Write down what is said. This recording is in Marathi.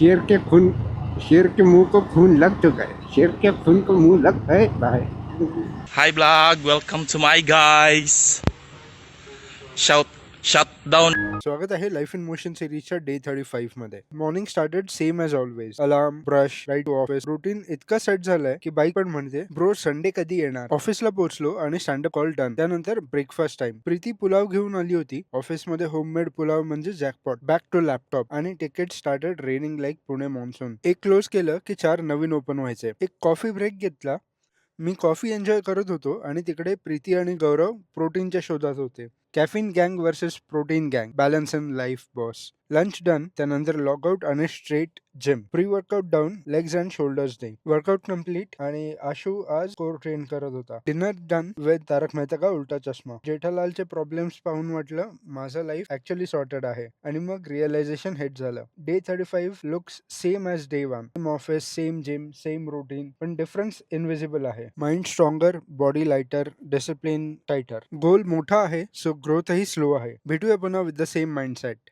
शेर के खून शेर के मुंह को खून लग चुका है, शेर के खून को मुंह लग गए भाई. Hi vlog, welcome to my guys. Shut down. स्वागत आहे लाईफ इन मोशन सिरीजच्या डे 35 मध्ये. Morning started same as always. Alarm, brush, right to office. Routine इतका सेट झालाय की बाईक पण म्हणते ब्रो संडे कधी येणार. ऑफिसला पोहोचलो आणि स्टँडअप कॉल डन. त्यानंतर ब्रेकफास्ट टाइम. प्रीती पुलाव घेऊन आली होती. ऑफिसमध्ये होममेड पुलाव म्हणजे जॅकपॉट. बॅक टू लॅपटॉप आणि ticket started raining like Pune monsoon. एक क्लोज केलं की 4 नवीन ओपन व्हायचे. एक कॉफी ब्रेक घेतला. मी कॉफी एन्जॉय करत होतो आणि तिकडे प्रीती आणि गौरव प्रोटीनच्या शोधात होते. कॅफिन गँग वर्सेस प्रोटीन गँग. Balance in life boss. Lunch done. त्यानंतर लॉगआउट आणि straight gym. Pre workout down. Legs and shoulders day. Workout complete आणि आशू आज कोर ट्रेन करत होता. डिनर डन विथ तारक मेहता का उलटा चष्मा. जेठालालचे प्रॉब्लेम्स पाहून वाटलं माझं लाईफ ऍक्च्युअली सॉर्टेड आहे आणि मग रिअलायझेशन हिट झालं. Day 35 looks same as day 1. Same office, same gym, same routine, पण डिफरन्स इनविजिबल आहे. Mind stronger, body lighter, discipline tighter. Goal मोठा आहे सो ग्रोथही स्लो आहे. भेटूया पुन्हा विथ द सेम माइंडसेट.